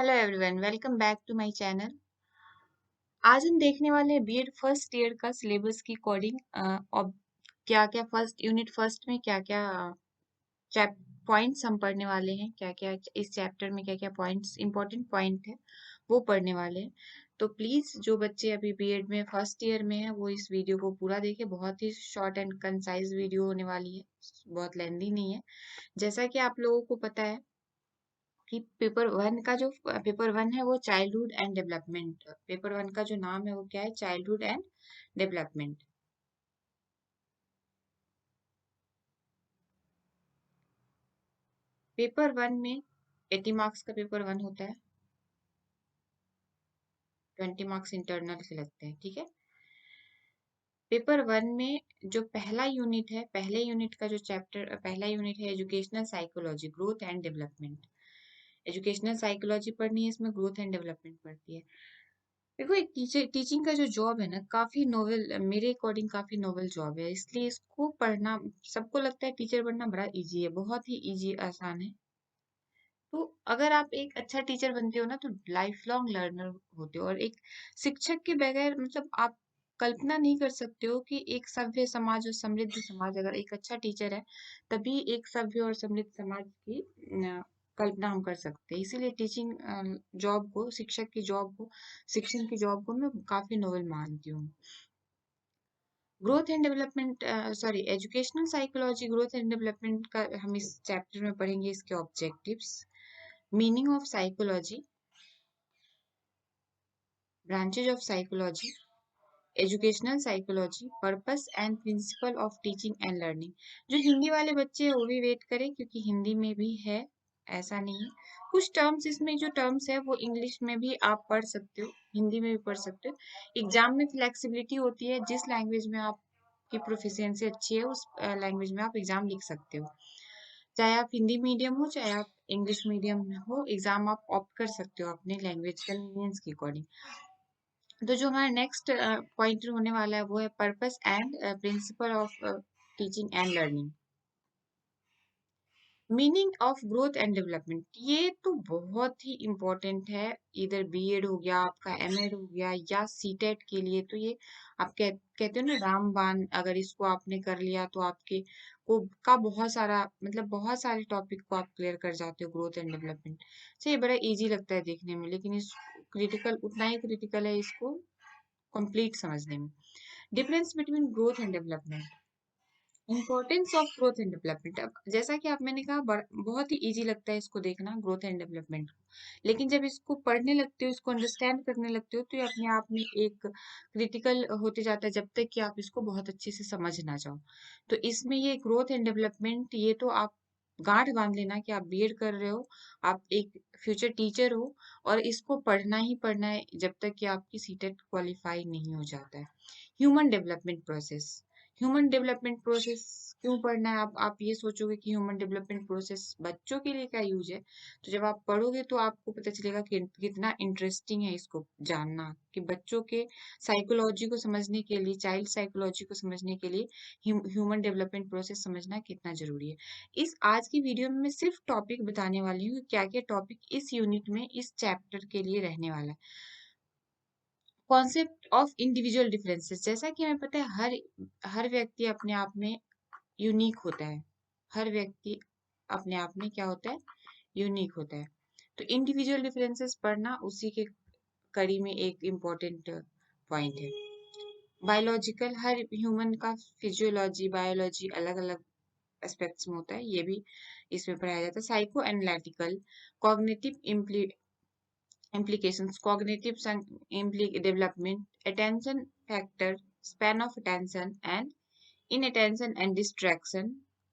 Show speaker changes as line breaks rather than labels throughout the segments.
Hello everyone, welcome back to my channel. आज हम देखने वाले हैं बीएड फर्स्ट ईयर का सिलेबस की कोडिंग और क्या क्या फर्स्ट यूनिट फर्स्ट में क्या क्या चैप पॉइंट्स हम पढ़ने वाले हैं, क्या क्या इस चैप्टर में क्या क्या पॉइंट्स इंपॉर्टेंट पॉइंट है वो पढ़ने वाले हैं। तो प्लीज जो बच्चे अभी बीएड में फर्स्ट ईयर में है वो इस वीडियो को पूरा देखें। बहुत ही शॉर्ट एंड कंसाइज वीडियो होने वाली है, बहुत लेंदी नहीं है। जैसा कि आप लोगों को पता है कि पेपर वन है वो childhood and development. Paper one का जो नाम है वो क्या है? Childhood and development. Paper one में 80 मार्क्स का पेपर वन होता है, 20 मार्क्स इंटरनल के लगते हैं, ठीक है। पेपर वन में जो पहला यूनिट है, पहले यूनिट का जो चैप्टर पहला यूनिट है educational psychology, growth and development. Educational psychology पढ़नी है, इसमें ग्रोथ एंड डेवलपमेंट पढ़ती है। देखो, एक टीचिंग का जो जॉब है ना, काफी नोवेल, मेरे अकॉर्डिंग काफी नोवेल जॉब है, इसलिए इसको पढ़ना सबको लगता है टीचर बनना बड़ा इजी है, बहुत ही इजी आसान है। तो अगर आप एक अच्छा टीचर बनते हो ना तो लाइफ लॉन्ग लर्नर होते हो। और एक शिक्षक के बगैर मतलब आप कल्पना नहीं कर सकते हो कि एक सभ्य समाज और समृद्ध समाज, अगर एक अच्छा टीचर है तभी एक सभ्य और समृद्ध समाज की कल्पना हम कर सकते हैं। इसीलिए टीचिंग जॉब को, शिक्षक की जॉब को, शिक्षण की जॉब को मैं काफी नोबल मानती हूँ। Growth and development, sorry, educational psychology, growth and development का हम इस चैप्टर में पढ़ेंगे। इसके objectives, meaning of psychology, branches of psychology, educational psychology, purpose and principle of teaching and learning. जो हिंदी वाले बच्चे हैं वो भी वेट करें, क्योंकि हिंदी में भी है, ऐसा नहीं है। कुछ टर्म्स, इसमें जो टर्म्स है वो इंग्लिश में भी आप पढ़ सकते हो, हिंदी में भी पढ़ सकते हो। एग्जाम में फ्लेक्सिबिलिटी होती है, जिस लैंग्वेज में आपकी प्रोफिशिएंसी अच्छी है उस लैंग्वेज में आप एग्जाम लिख सकते हो। चाहे आप हिंदी मीडियम हो, चाहे आप इंग्लिश मीडियम हो, एग्जाम आप ऑप्ट कर सकते हो अपने लैंग्वेज कन्वीनियंस के अकॉर्डिंग। तो जो हमारा नेक्स्ट पॉइंटर होने वाला है वो है purpose and principle of teaching and learning. Meaning of growth and development, ये तो बहुत ही इम्पोर्टेंट है। इधर बीएड हो गया आपका, एमएड हो गया, या सीटेट के लिए तो ये आप कहते हो ना रामबाण, अगर इसको आपने कर लिया तो आपके को का बहुत सारा मतलब बहुत सारे टॉपिक को आप क्लियर कर जाते हो। ग्रोथ एंड डेवलपमेंट से ये बड़ा इजी लगता है देखने में, लेकिन इस क्रिटिकल उतना ही क्रिटिकल है इसको कंप्लीट समझने में। Difference between growth and development, importance of growth and development. अब जैसा कि आप मैंने कहा बहुत ही इजी लगता है इसको देखना, ग्रोथ एंड डेवलपमेंट को, लेकिन जब इसको पढ़ने लगते हो, इसको अंडरस्टैंड करने लगते हो, तो ये अपने आप में एक क्रिटिकल होते जाता है, जब तक कि आप इसको बहुत अच्छे से समझ ना जाओ। तो इसमें ये ग्रोथ एंड डेवलपमेंट, ये तो आप गांठ बांध लेना कि आप बीएड कर रहे हो, आप एक फ्यूचर टीचर हो, और इसको पढ़ना ही पढ़ना है जब तक कि आपकी सीटेट क्वालिफाई नहीं हो जाता है। Human development process, human development process क्यों पढ़ना है? आप ये सोचोगे कि ह्यूमन डेवलपमेंट प्रोसेस बच्चों के लिए क्या यूज है, तो जब आप पढ़ोगे तो आपको पता चलेगा कि कितना इंटरेस्टिंग है इसको जानना, कि बच्चों के साइकोलॉजी को समझने के लिए, चाइल्ड साइकोलॉजी को समझने के लिए ह्यूमन डेवलपमेंट प्रोसेस समझना कितना जरूरी है। इस आज की वीडियो में मैं सिर्फ टॉपिक बताने वाली हूँ, क्या क्या टॉपिक इस यूनिट में, इस चैप्टर के लिए रहने वाला है। कॉन्सेप्ट ऑफ इंडिविजुअल डिफरेंसेस, जैसा कि हमें पता है हर व्यक्ति अपने आप में यूनिक होता है। हर व्यक्ति अपने आप में क्या होता है? यूनिक होता है। तो इंडिविजुअल डिफरेंसेस पढ़ना उसी के कड़ी में एक इम्पोर्टेंट पॉइंट है। बायोलॉजिकल, हर ह्यूमन का फिजियोलॉजी, बायोलॉजी अलग अलग एस्पेक्ट्स में होता है, ये भी इसमें पढ़ाया जाता है। Psycho analytical, cognitive implications, cognitive development, attention factor, span of attention and inattention and distraction,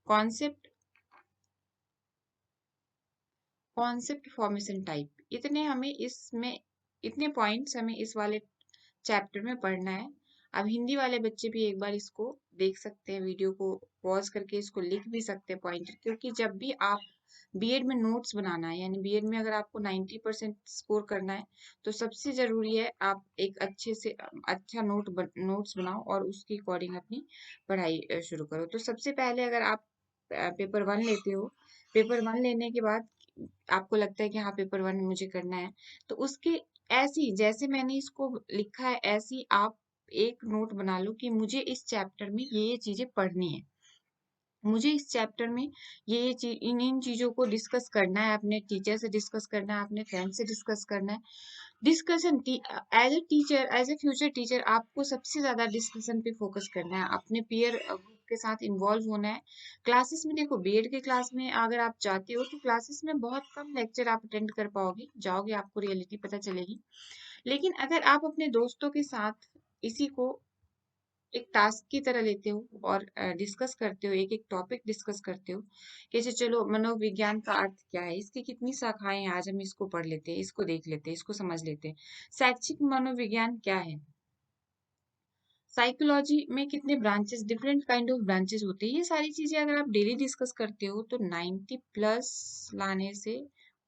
concept concept formation type। इतने पॉइंट्स हमें इस वाले चैप्टर में पढ़ना है। अब हिंदी वाले बच्चे भी एक बार इसको देख सकते हैं, वीडियो को पॉज करके इसको लिख भी सकते हैं पॉइंटर, क्योंकि जब भी आप बीएड में नोट्स बनाना है, यानी बीएड में अगर आपको 90% स्कोर करना है, तो सबसे जरूरी है आप एक अच्छे से अच्छा नोट्स बनाओ और उसके अकॉर्डिंग अपनी पढ़ाई शुरू करो। तो सबसे पहले अगर आप पेपर वन लेते हो, पेपर वन लेने के बाद आपको लगता है कि हाँ पेपर 1 मुझे करना है, तो उसके ऐसी जैसे मैंने इसको लिखा है ऐसी आप एक नोट बना लो कि मुझे इस चैप्टर में ये चीजें पढ़नी है। मुझे इस चैप्टर में ये इन चीजों को डिस्कस करना है, अपने टीचर से डिस्कस करना है, अपने फ्रेंड से डिस्कस करना है। Discussion as a teacher, as a future teacher, आपको सबसे ज्यादा डिस्कशन पे फोकस करना है, अपने पीयर ग्रुप के साथ इन्वॉल्व होना है। क्लासेस में देखो, बीएड के क्लास में अगर आप जाते हो तो क्लासेस में बहुत कम लेक्चर आप अटेंड कर पाओगे, जाओगे आपको रियलिटी पता चलेगी। लेकिन अगर आप अपने दोस्तों के साथ इसी को एक टास्क की तरह लेते हो और डिस्कस करते हो, एक एक टॉपिक डिस्कस करते हो, जैसे चलो मनोविज्ञान का अर्थ क्या है, इसकी कितनी शाखाएं हैं, आज हम इसको पढ़ लेते हैं, इसको देख लेते हैं, इसको समझ लेते हैं। शैक्षिक मनोविज्ञान क्या है, साइकोलॉजी में कितने branches, different kind of branches होते हैं, ये सारी चीजें अगर आप डेली डिस्कस करते हो तो 90+ लाने से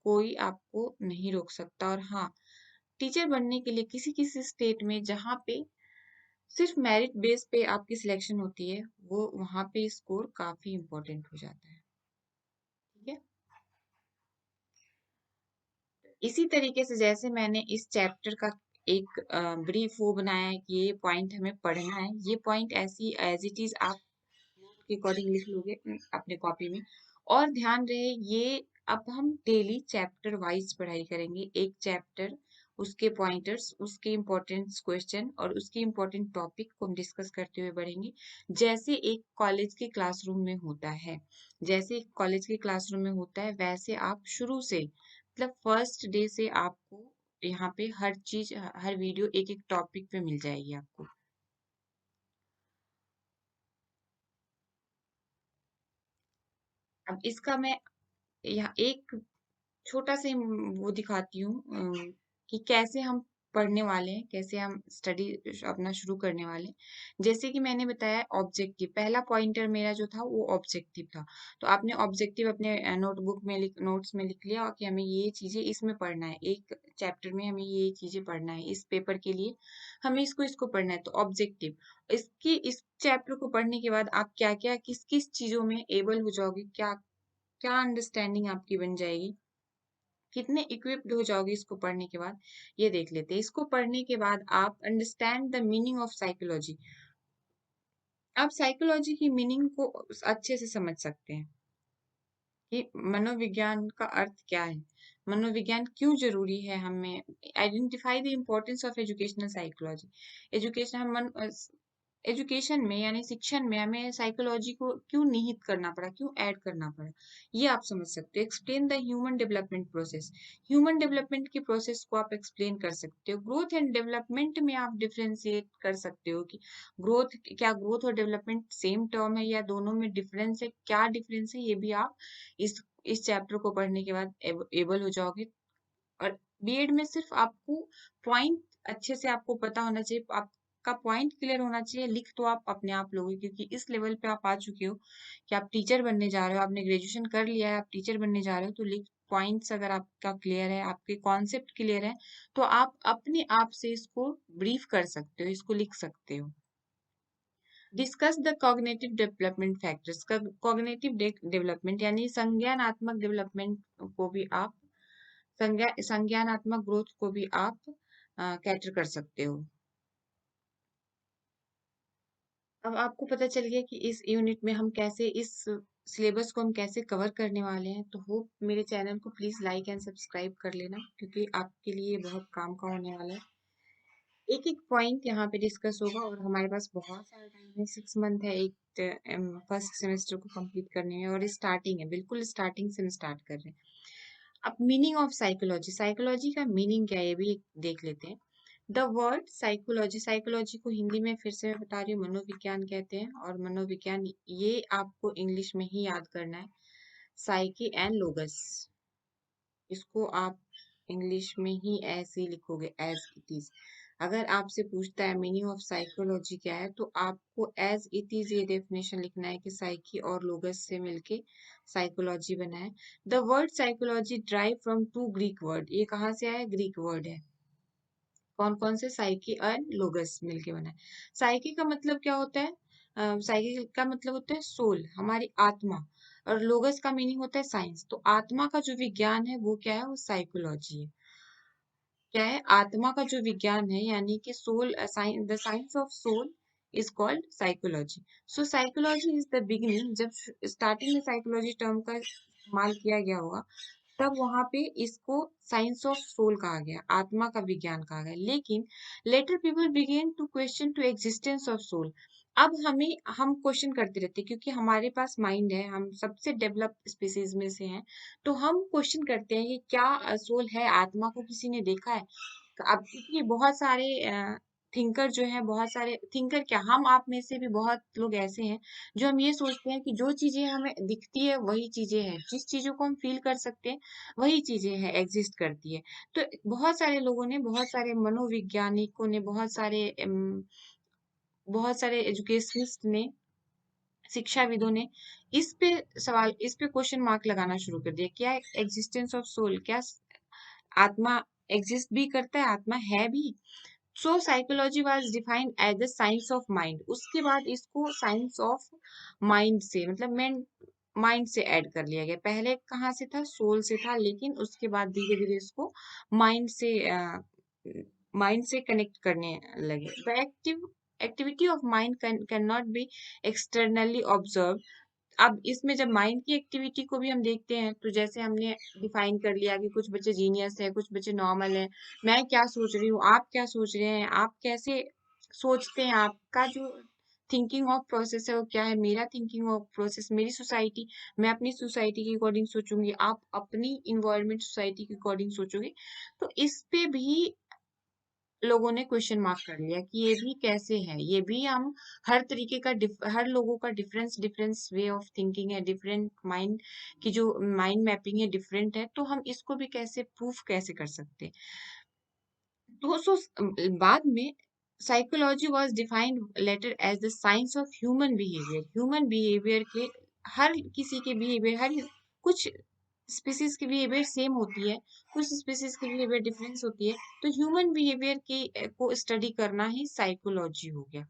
कोई आपको नहीं रोक सकता। और हाँ, टीचर बनने के लिए किसी किसी स्टेट में जहाँ पे सिर्फ मेरिट बेस पे आपकी सिलेक्शन होती है, वो वहां पे स्कोर काफी इंपॉर्टेंट हो जाता है। ठीक है, इसी तरीके से जैसे मैंने इस चैप्टर का एक ब्रीफ वो बनाया है कि ये पॉइंट हमें पढ़ना है, ये पॉइंट ऐसी एज इट इज आप के अकॉर्डिंग लिख लोगे अपने कॉपी में। और ध्यान रहे ये अब हम डेली चैप्टर वाइज पढ़ाई करेंगे, एक चैप्टर, उसके पॉइंटर्स, उसके इम्पोर्टेंट क्वेश्चन और उसके इम्पोर्टेंट टॉपिक को हम डिस्कस करते हुए बढ़ेंगे, जैसे एक कॉलेज के क्लासरूम में होता है। जैसे एक कॉलेज के क्लासरूम में होता है वैसे आप शुरू से, मतलब फर्स्ट डे से आपको यहाँ पे हर चीज, हर वीडियो एक एक टॉपिक पे मिल जाएगी आपको। अब इसका मैं यहाँ एक छोटा सा वो दिखाती हूँ कि कैसे हम पढ़ने वाले हैं, कैसे हम स्टडी अपना शुरू करने वाले हैं। जैसे कि मैंने बताया ऑब्जेक्टिव, पहला पॉइंटर मेरा जो था वो ऑब्जेक्टिव था। तो आपने ऑब्जेक्टिव अपने नोटबुक में नोट्स में लिख लिया कि हमें ये चीजें इसमें पढ़ना है, एक चैप्टर में हमें ये चीजें पढ़ना है, इस पेपर के लिए हमें इसको इसको पढ़ना है, तो ऑब्जेक्टिव। इस चैप्टर को पढ़ने के बाद आप क्या क्या किस किस चीजों में एबल हो जाओगे, क्या क्या अंडरस्टैंडिंग आपकी बन जाएगी, कितने इक्विप्ड हो जाओगे इसको पढ़ने के बाद, ये देख लेते हैं। इसको पढ़ने के बाद आप understand the meaning of psychology, आप साइकोलॉजी की मीनिंग को अच्छे से समझ सकते हैं कि मनोविज्ञान का अर्थ क्या है, मनोविज्ञान क्यों जरूरी है हमें। Identify the importance of educational psychology, education हम एजुकेशन में यानी शिक्षण में हमें साइकोलॉजी को क्यों निहित करना पड़ा, क्यों ऐड करना पड़ा, ये आप समझ सकते हो। Explain the human development process, human development की प्रोसेस को आप एक्सप्लेन कर सकते हो। ग्रोथ एंड डेवलपमेंट में आप डिफरेंशिएट कर सकते हो कि ग्रोथ क्या, ग्रोथ और डेवलपमेंट सेम टर्म है या दोनों में डिफरेंस है, क्या डिफरेंस है, ये भी आप इस चैप्टर को पढ़ने के बाद एबल हो जाओगे। और बीएड में सिर्फ आपको पॉइंट अच्छे से आपको पता होना चाहिए, आपका पॉइंट क्लियर होना चाहिए, लिख तो आप अपने आप लोगे क्योंकि इस लेवल पे आप आ चुके हो कि आप टीचर बनने जा रहे हो, आपने ग्रेजुएशन कर लिया है, आप टीचर बनने जा रहे हो, तो लिख पॉइंट्स अगर आपका क्लियर है, आपके कॉन्सेप्ट क्लियर है, तो आप अपने आप से इसको ब्रीफ कर सकते हो, इसको लिख सकते हो। Discuss the cognitive development factors, cognitive development यानी संज्ञानात्मक डेवलपमेंट को भी आप, संज्ञानात्मक ग्रोथ को भी आप कैटर कर सकते हो। अब आपको पता चल गया कि इस यूनिट में हम कैसे इस सिलेबस को हम कैसे कवर करने वाले हैं, तो होप मेरे चैनल को प्लीज लाइक एंड सब्सक्राइब कर लेना क्योंकि आपके लिए बहुत काम का होने वाला है। एक एक पॉइंट यहाँ पे डिस्कस होगा और हमारे पास बहुत सारा टाइम है, 6 मंथ है एक फर्स्ट सेमेस्टर को कंप्लीट करने में, और स्टार्टिंग है, बिल्कुल स्टार्टिंग से हम स्टार्ट कर रहे हैं। अब मीनिंग ऑफ साइकोलॉजी, साइकोलॉजी का मीनिंग क्या है ये भी देख लेते हैं। द वर्ड साइकोलॉजी, साइकोलॉजी को हिंदी में फिर से मैं बता रही हूँ मनोविज्ञान कहते हैं, और मनोविज्ञान ये आपको इंग्लिश में ही याद करना है, साइकी एंड लोगस, इसको आप इंग्लिश में ही ऐसे ही लिखोगे एज इट इज। अगर आपसे पूछता है मीनिंग ऑफ साइकोलॉजी क्या है, तो आपको एज इट इज ये डेफिनेशन लिखना है कि साइकी और लोगस से मिलके साइकोलॉजी बना है। The word psychology drive from two Greek word, ये कहाँ से आया, ग्रीक वर्ड है। कौन कौन से, साइकी एंड लोगस मिलके बना है। साइकी का मतलब क्या होता है, साइकी का मतलब होता है सोल, हमारी आत्मा, और लोगस का मीनिंग होता है साइंस। तो आत्मा का जो विज्ञान है वो क्या है, वो साइकोलॉजी है। क्या है, आत्मा का जो विज्ञान है यानी कि soul, the science of soul is called psychology. So psychology is the beginning. जब स्टार्टिंग में साइकोलॉजी टर्म का इस्तेमाल किया गया होगा तब वहां पे इसको साइंस ऑफ सोल कहा गया, आत्मा का विज्ञान कहा गया। लेकिन later people began to question to existence of soul. अब हम क्वेश्चन करते रहते हैं क्योंकि हमारे पास माइंड है, हम सबसे डेवलप स्पीसीज में से हैं। तो हम क्वेश्चन करते हैं कि क्या सोल है, आत्मा को किसी ने देखा है। अब क्योंकि बहुत सारे थिंकर जो है, बहुत सारे थिंकर क्या, हम आप में से भी बहुत लोग ऐसे हैं जो हम ये सोचते हैं कि जो चीजें हमें दिखती है वही चीजें हैं, जिस चीजों को हम फील कर सकते हैं वही चीजें हैं, एग्जिस्ट करती है। तो बहुत सारे लोगों ने, बहुत सारे मनोवैज्ञानिकों ने, बहुत सारे एजुकेशनिस्ट ने, शिक्षाविदों ने इस पे क्वेश्चन मार्क लगाना शुरू कर दिया। क्या एग्जिस्टेंस ऑफ सोल, क्या आत्मा एग्जिस्ट भी करता है, आत्मा है भी। सो psychology was defined as the science of mind. उसके बाद इसको साइंस ऑफ माइंड से, मतलब माइंड से ऐड कर लिया गया। पहले कहाँ से था, सोल से था, लेकिन उसके बाद धीरे धीरे इसको माइंड से कनेक्ट करने लगे। The activity of mind can not be externally observe. अब इसमें जब माइंड की एक्टिविटी को भी हम देखते हैं तो जैसे हमने डिफाइन कर लिया कि कुछ बच्चे जीनियस है, कुछ बच्चे नॉर्मल है। मैं क्या सोच रही हूँ, आप क्या सोच रहे हैं, आप कैसे सोचते हैं, आपका जो थिंकिंग ऑफ प्रोसेस है वो क्या है, मेरा थिंकिंग ऑफ प्रोसेस, मेरी सोसाइटी, मैं अपनी सोसाइटी के अकॉर्डिंग सोचूंगी, आप अपनी इन्वायरमेंट सोसाइटी के अकॉर्डिंग सोचोगे। तो इस पे भी लोगों ने क्वेश्चन मार्क कर लिया कि ये भी कैसे है, ये भी हम हर तरीके का हर लोगों का difference difference way of thinking है, डिफरेंट माइंड की जो माइंड मैपिंग है डिफरेंट है, तो हम इसको भी कैसे प्रूफ कैसे कर सकते हैं। तो बाद में psychology was defined later as the science of human behaviour. Human behaviour के, हर किसी के बिहेवियर, हर कुछ स्पीसीज की बिहेवियर सेम होती है, कुछ स्पीसीज की बिहेवियर डिफरेंस होती है। तो ह्यूमन बिहेवियर की को स्टडी करना ही साइकोलॉजी हो गया।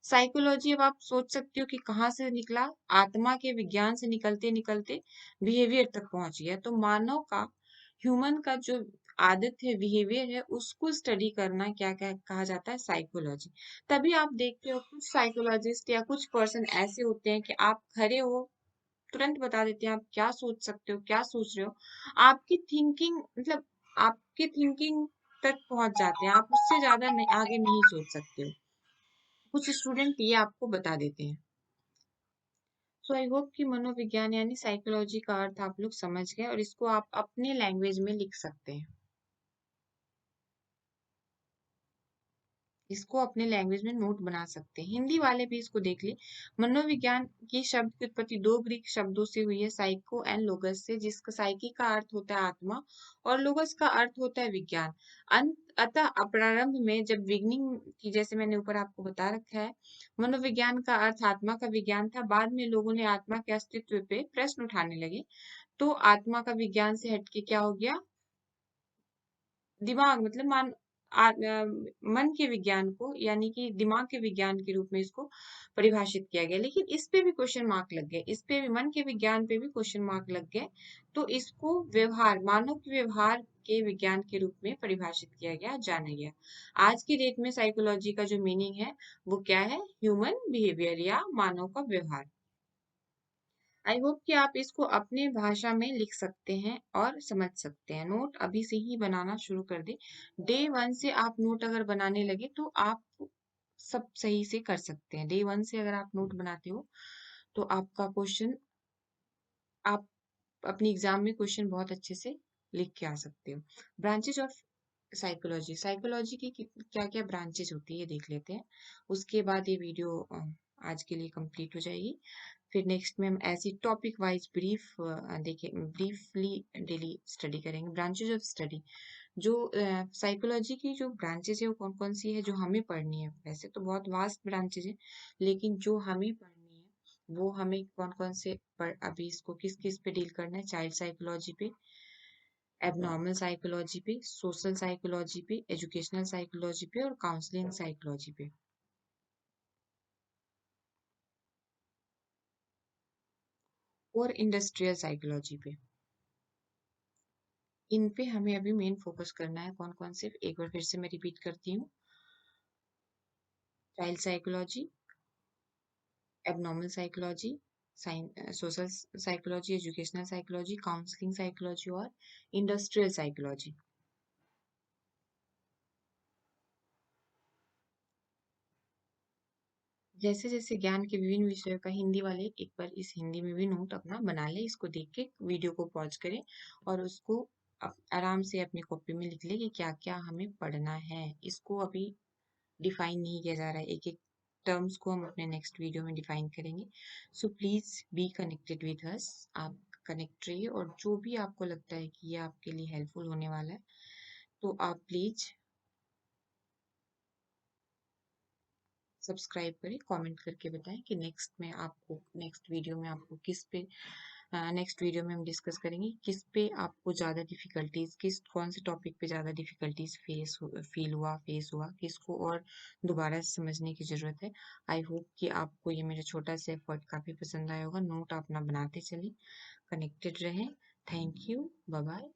साइकोलॉजी, अब आप सोच सकते हो कि कहाँ से निकला, आत्मा के विज्ञान से निकलते निकलते बिहेवियर तक पहुंच गया। तो मानव का, ह्यूमन का जो आदत है, बिहेवियर है, उसको स्टडी करना क्या क्या कहा जाता है, साइकोलॉजी। तभी आप देखते हो कुछ साइकोलॉजिस्ट या कुछ पर्सन ऐसे होते हैं कि आप खड़े हो तुरंत बता देते हैं आप क्या सोच सकते हो, क्या सोच रहे हो। आपकी थिंकिंग, मतलब आपके थिंकिंग तक पहुंच जाते हैं, आप उससे ज्यादा नहीं, आगे नहीं सोच सकते हो। कुछ स्टूडेंट ये आपको बता देते हैं। सो आई होप कि मनोविज्ञान यानी साइकोलॉजी का अर्थ आप लोग समझ गए और इसको आप अपने लैंग्वेज में लिख सकते हैं। इसको अपने लैंग्वेज में नोट बना सकते हैं। हिंदी वाले भी इसको देख ले। मनोविज्ञान की शब्द की उत्पत्ति दो ग्रीक शब्दों से हुई है, साइको एंड लोगस से, जिसका साइकी का अर्थ होता है आत्मा और लोगस का अर्थ होता है विज्ञान। अतः प्रारंभ में जब बिगनिंग की, जैसे मैंने ऊपर आपको बता रखा है, मनोविज्ञान का अर्थ आत्मा का विज्ञान था। बाद में लोगों ने आत्मा के अस्तित्व पे प्रश्न उठाने लगे, तो आत्मा का विज्ञान से हटके क्या हो गया, दिमाग, मतलब मन के विज्ञान को, यानी कि दिमाग के विज्ञान के रूप में इसको परिभाषित किया गया। लेकिन इस पे भी क्वेश्चन मार्क लग गए, इस पे भी, मन के विज्ञान पे भी क्वेश्चन मार्क लग गए। तो इसको व्यवहार, मानव के व्यवहार के विज्ञान के रूप में परिभाषित किया गया, जाना गया। आज की डेट में साइकोलॉजी का जो मीनिंग है वो क्या है, ह्यूमन बिहेवियर या मानव का व्यवहार। आई होप कि आप इसको अपने भाषा में लिख सकते हैं और समझ सकते हैं। नोट अभी से ही बनाना शुरू कर दे। डे वन से आप नोट अगर बनाने लगे तो आप सब सही से कर सकते हैं। डे वन से अगर आप नोट बनाते हो तो आपका क्वेश्चन, आप अपनी एग्जाम में क्वेश्चन बहुत अच्छे से लिख के आ सकते हो। ब्रांचेज ऑफ साइकोलॉजी, साइकोलॉजी की क्या क्या ब्रांचेज होती है ये देख लेते हैं। उसके बाद ये वीडियो आज के लिए कंप्लीट हो जाएगी। फिर नेक्स्ट में हम ऐसी topic wise briefly daily study करेंगे। ब्रांचेज ऑफ स्टडी, जो साइकोलॉजी की जो ब्रांचेज है वो कौन कौन सी है जो हमें पढ़नी है। वैसे तो बहुत वास्ट ब्रांचेज है, लेकिन जो हमें पढ़नी है वो हमें कौन कौन से अभी इसको किस किस पे डील करना है, चाइल्ड साइकोलॉजी पे, एबनॉर्मल साइकोलॉजी पे, सोशल साइकोलॉजी पे, एजुकेशनल साइकोलॉजी पे और काउंसलिंग साइकोलॉजी पे। और इंडस्ट्रियल साइकोलॉजी पे। इन पे हमें अभी मेन फोकस करना है। कौन कौन से, एक बार फिर से मैं रिपीट करती हूँ। Child psychology, abnormal psychology, social psychology, educational psychology, counselling psychology और इंडस्ट्रियल साइकोलॉजी। जैसे जैसे ज्ञान के विभिन्न विषयों का हिंदी वाले एक बार इस हिंदी में भी नोट अपना बना ले, इसको देख के वीडियो को पॉज करें और उसको आराम से अपनी कॉपी में लिख ले कि क्या क्या हमें पढ़ना है। इसको अभी डिफाइन नहीं किया जा रहा है, एक एक टर्म्स को हम अपने नेक्स्ट वीडियो में डिफाइन करेंगे। So please be connected with us. आप कनेक्ट रहिए और जो भी आपको लगता है कि ये आपके लिए हेल्पफुल होने वाला है तो आप प्लीज सब्सक्राइब करें, कमेंट करके बताएं कि नेक्स्ट वीडियो में आपको किस पे, नेक्स्ट वीडियो में हम डिस्कस करेंगे किस पे आपको ज़्यादा डिफिकल्टीज, किस कौन से टॉपिक पे ज़्यादा डिफिकल्टीज फेस हुआ, किसको और दोबारा से समझने की ज़रूरत है। आई होप कि आपको ये मेरा छोटा सा एफर्ट काफ़ी पसंद आया होगा। नोट अपना बनाते चलें, कनेक्टेड रहें। Thank you, bye bye.